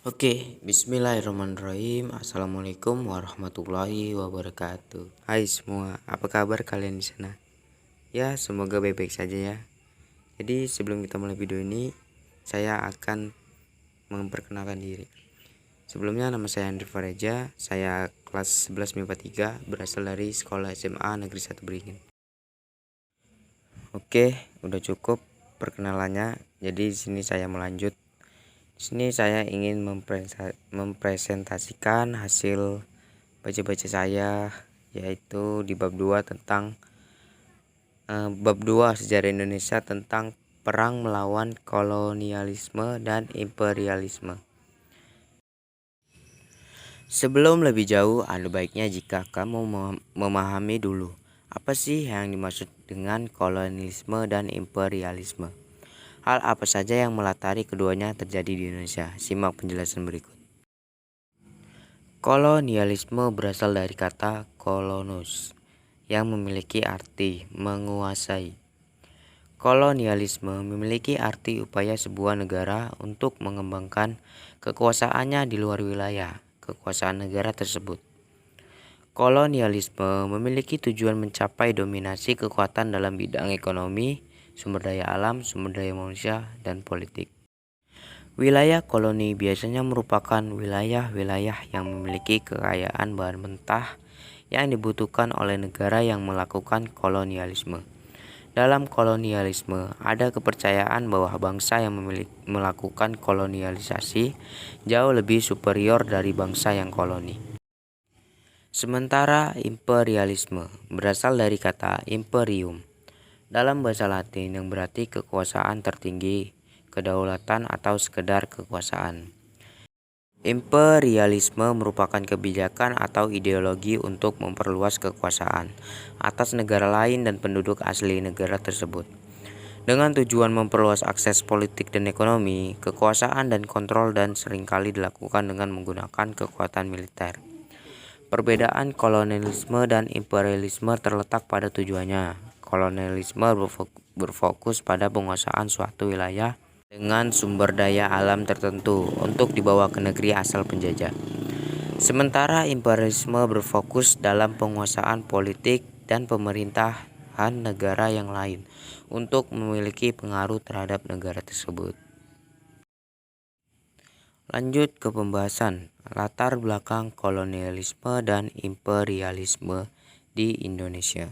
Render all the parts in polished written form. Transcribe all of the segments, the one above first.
Bismillahirrahmanirrahim. Assalamualaikum warahmatullahi wabarakatuh. Hai semua, apa kabar kalian di sana? Ya, semoga baik-baik saja ya. Jadi sebelum kita mulai video ini, saya akan memperkenalkan diri. Sebelumnya nama saya Andri Fareja, saya kelas 11 MIPA 3, berasal dari Sekolah SMA Negeri 1 Beringin. Udah cukup perkenalannya. Jadi di sini saya melanjut. Di sini saya ingin mempresentasikan hasil baca-baca saya, yaitu di bab 2 tentang bab 2 sejarah Indonesia tentang perang melawan kolonialisme dan imperialisme. Sebelum lebih jauh, ada baiknya jika kamu memahami dulu apa sih yang dimaksud dengan kolonialisme dan imperialisme. Hal apa saja yang melatari keduanya terjadi di Indonesia? Simak penjelasan berikut. Kolonialisme berasal dari kata kolonus yang memiliki arti menguasai. Kolonialisme memiliki arti upaya sebuah negara untuk mengembangkan kekuasaannya di luar wilayah kekuasaan negara tersebut. Kolonialisme memiliki tujuan mencapai dominasi kekuatan dalam bidang ekonomi, sumber daya alam, sumber daya manusia, dan politik. Wilayah koloni biasanya merupakan wilayah-wilayah yang memiliki kekayaan bahan mentah yang dibutuhkan oleh negara yang melakukan kolonialisme. Dalam kolonialisme, ada kepercayaan bahwa bangsa yang melakukan kolonialisasi jauh lebih superior dari bangsa yang koloni. Sementara imperialisme berasal dari kata imperium dalam bahasa Latin yang berarti kekuasaan tertinggi, kedaulatan atau sekedar kekuasaan. Imperialisme merupakan kebijakan atau ideologi untuk memperluas kekuasaan atas negara lain dan penduduk asli negara tersebut. Dengan tujuan memperluas akses politik dan ekonomi, kekuasaan dan kontrol, dan seringkali dilakukan dengan menggunakan kekuatan militer. Perbedaan kolonialisme dan imperialisme terletak pada tujuannya. Kolonialisme berfokus pada penguasaan suatu wilayah dengan sumber daya alam tertentu untuk dibawa ke negeri asal penjajah. Sementara imperialisme berfokus dalam penguasaan politik dan pemerintahan negara yang lain untuk memiliki pengaruh terhadap negara tersebut. Lanjut ke pembahasan latar belakang kolonialisme dan imperialisme di Indonesia.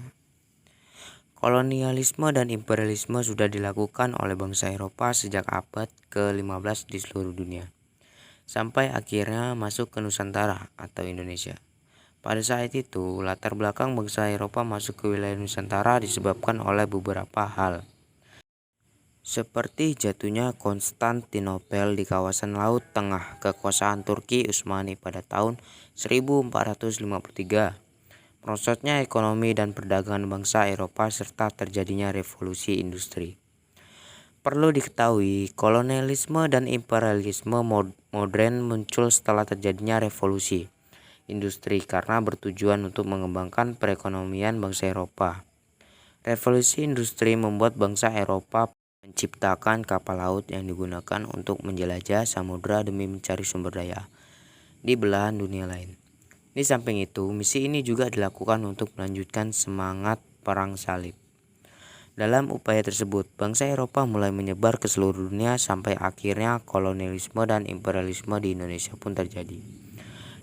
Kolonialisme dan imperialisme sudah dilakukan oleh bangsa Eropa sejak abad ke-15 di seluruh dunia, sampai akhirnya masuk ke Nusantara atau Indonesia. Pada saat itu, latar belakang bangsa Eropa masuk ke wilayah Nusantara disebabkan oleh beberapa hal, seperti jatuhnya Konstantinopel di kawasan Laut Tengah kekuasaan Turki Utsmani pada tahun 1453, merosotnya ekonomi dan perdagangan bangsa Eropa, serta terjadinya revolusi industri. Perlu diketahui, kolonialisme dan imperialisme modern muncul setelah terjadinya revolusi industri karena bertujuan untuk mengembangkan perekonomian bangsa Eropa. Revolusi industri membuat bangsa Eropa menciptakan kapal laut yang digunakan untuk menjelajah samudra demi mencari sumber daya di belahan dunia lain. Di samping itu, misi ini juga dilakukan untuk melanjutkan semangat perang salib. Dalam upaya tersebut, bangsa Eropa mulai menyebar ke seluruh dunia sampai akhirnya kolonialisme dan imperialisme di Indonesia pun terjadi.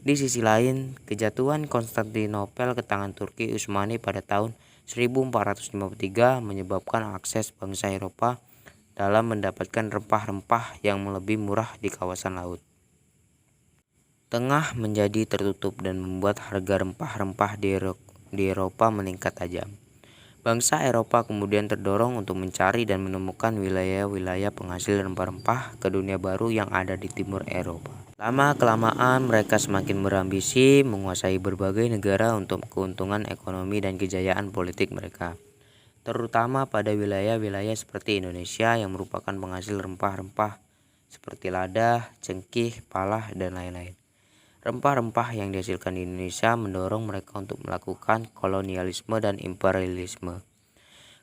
Di sisi lain, kejatuhan Konstantinopel ke tangan Turki Utsmani pada tahun 1453 menyebabkan akses bangsa Eropa dalam mendapatkan rempah-rempah yang lebih murah di kawasan laut Tengah menjadi tertutup dan membuat harga rempah-rempah di Eropa meningkat tajam. Bangsa Eropa kemudian terdorong untuk mencari dan menemukan wilayah-wilayah penghasil rempah-rempah ke dunia baru yang ada di timur Eropa. Lama-kelamaan mereka semakin berambisi menguasai berbagai negara untuk keuntungan ekonomi dan kejayaan politik mereka, terutama pada wilayah-wilayah seperti Indonesia yang merupakan penghasil rempah-rempah seperti lada, cengkih, palah, dan lain-lain. Rempah-rempah yang dihasilkan di Indonesia mendorong mereka untuk melakukan kolonialisme dan imperialisme.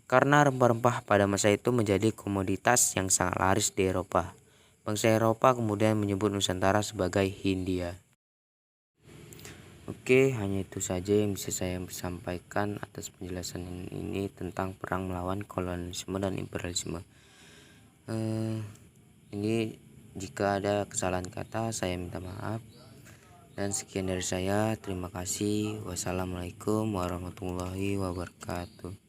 Karena rempah-rempah pada masa itu menjadi komoditas yang sangat laris di Eropa, Bangsa Eropa kemudian menyebut Nusantara sebagai Hindia. Oke, hanya itu saja yang bisa saya sampaikan atas penjelasan ini tentang perang melawan kolonialisme dan imperialisme. Ini jika ada kesalahan kata saya minta maaf. Dan sekian dari saya, terima kasih. Wassalamualaikum warahmatullahi wabarakatuh.